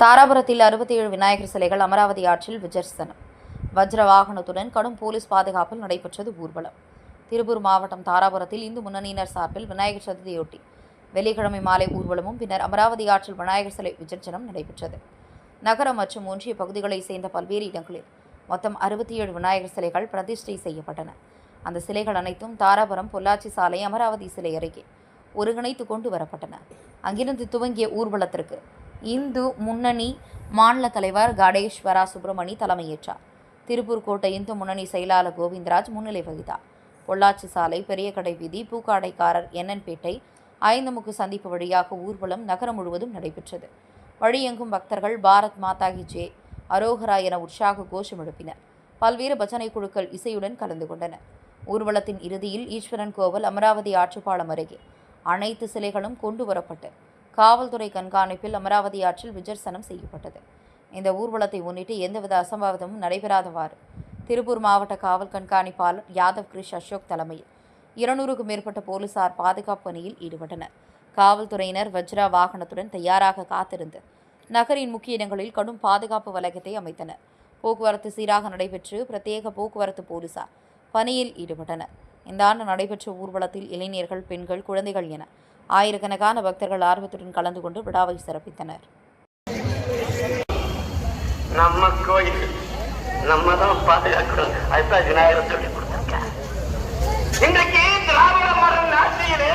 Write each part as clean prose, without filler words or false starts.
தாராபுரத்தில் 67 விநாயகர் சிலைகள் அமராவதி ஆற்றில் விசர்ஜனம். வஜ்ர வாகனத்துடன் கடும் போலீஸ் பாதுகாப்பில் நடைபெற்றது ஊர்வலம். திருப்பூர் மாவட்டம் தாராபுரத்தில் இந்து முன்னணியினர் சார்பில் விநாயகர் சதுர்த்தியொட்டி வெள்ளிக்கிழமை மாலை ஊர்வலமும் பின்னர் அமராவதி ஆற்றில் விநாயகர் சிலை விசர்ஜனம் நடைபெற்றது. நகரம் மற்றும் ஒன்றிய பகுதிகளைச் சேர்ந்த பல்வேறு இடங்களில் மொத்தம் 67 விநாயகர் சிலைகள் பிரதிஷ்டை செய்யப்பட்டன. அந்த சிலைகள் அனைத்தும் தாராபுரம் பொள்ளாச்சி சாலை அமராவதி சிலை அருகே ஒருங்கிணைத்து கொண்டு வரப்பட்டன. அங்கிருந்து துவங்கிய ஊர்வலத்திற்கு இந்து முன்னணி மாநில தலைவர் காடேஸ்வரா சுப்பிரமணி தலைமையேற்றார். திருப்பூர் கோட்டை இந்து முன்னணி செயலாளர் கோவிந்தராஜ் முன்னிலை வகித்தார். பொள்ளாச்சி சாலை, பெரிய கடை வீதி, பூக்காடைக்காரர், எண்ணன்பேட்டை, ஐந்தமுக்கு சந்திப்பு வழியாக ஊர்வலம் நகரம் முழுவதும் நடைபெற்றது. வழியெங்கும் பக்தர்கள் பாரத் மாதா கி ஜெய், அரோகரா என உற்சாக கோஷம் எழுப்பினர். பல்வேறு பஜனை குழுக்கள் இசையுடன் கலந்து கொண்டனர். ஊர்வலத்தின் இறுதியில் ஈஸ்வரன் கோவில் அமராவதி ஆற்றுப்பாலம் அருகே அனைத்து சிலைகளும் கொண்டு வரப்பட்டு காவல்துறை கண்காணிப்பில் அமராவதி ஆற்றில் விசர்ஜனம் செய்யப்பட்டது. இந்த ஊர்வலத்தை முன்னிட்டு எந்தவித அசம்பாவிதமும் நடைபெறாதவாறு திருப்பூர் மாவட்ட காவல் கண்காணிப்பாளர் யாதவ் கிரிஷ் அசோக் தலைமையில் 200க்கும் மேற்பட்ட போலீசார் பாதுகாப்பு பணியில் ஈடுபட்டனர். காவல்துறையினர் வஜ்ரா வாகனத்துடன் தயாராக காத்திருந்து நகரின் முக்கிய இடங்களில் கடும் பாதுகாப்பு வலயத்தை அமைத்தனர். போக்குவரத்து சீராக நடைபெற்று பிரத்யேக போக்குவரத்து போலீசார் பணியில் ஈடுபட்டனர். இந்த ஆண்டு நடைபெற்ற ஊர்வலத்தில் இளைஞர்கள், பெண்கள், குழந்தைகள் என ஆயிரக்கணக்கான பக்தர்கள் ஆர்வத்துடன் கலந்து கொண்டு விழாவை சிறப்பித்தனர். நம்ம கோயில் நம்ம தான் பாதுகாக்கணும். அதுதான் விநாயகர் சொல்லி கொடுத்திருக்கேன். இன்றைக்கு திராவிட மரம் ஆட்சியிலே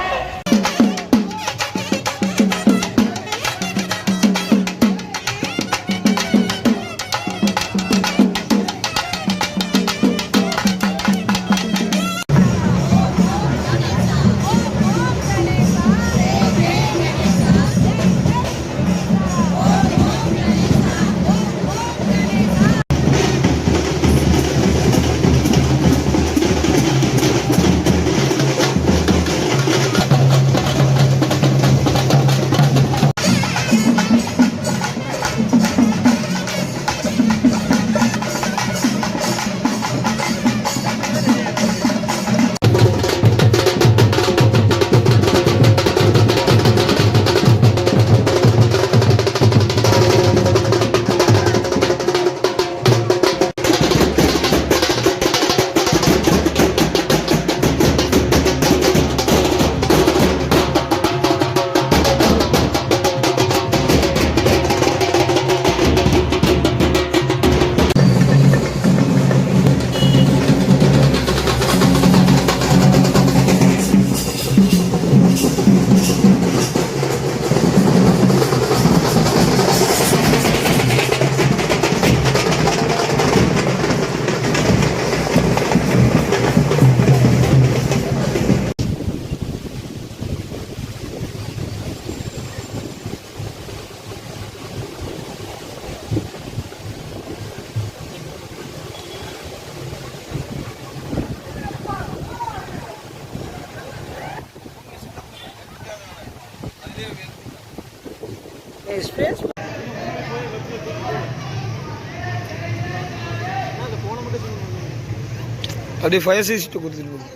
அப்படியே ஃபயர் சிஸ்டம் கொடுத்துட்டு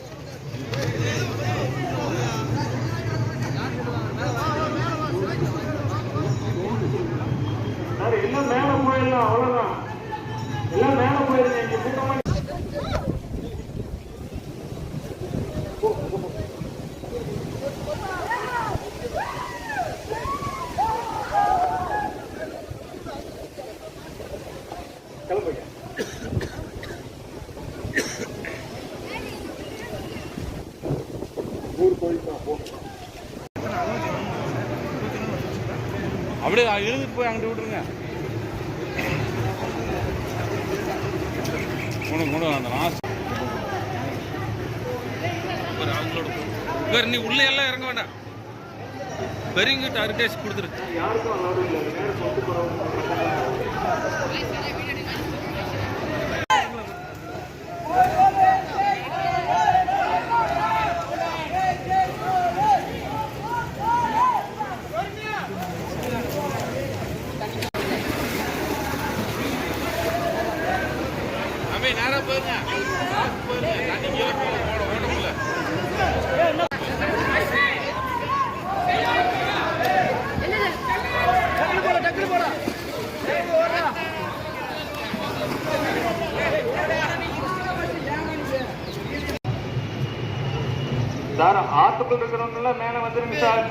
எல்லாம் மேல போயிடலாம். அவ்வளவுதான், எல்லாம் மேல போயிருங்க. அப்படியே எழுந்துட்டு போய் அங்கிட்டு விட்டுருங்க. அந்த லாஸ்ட் அவங்களோட நீ உள்ள எல்லாம் இறங்க வேண்டாம். பெரியங்கிட்ட அரிடேஸ் கொடுத்துரு. நேரம் போயிருங்க, தண்ணி ஓடமுல்ல. டக்குனு போடா. சார் ஆத்துக்குள் இருக்கிறவங்க எல்லாம் மேல வந்துருங்க சார்.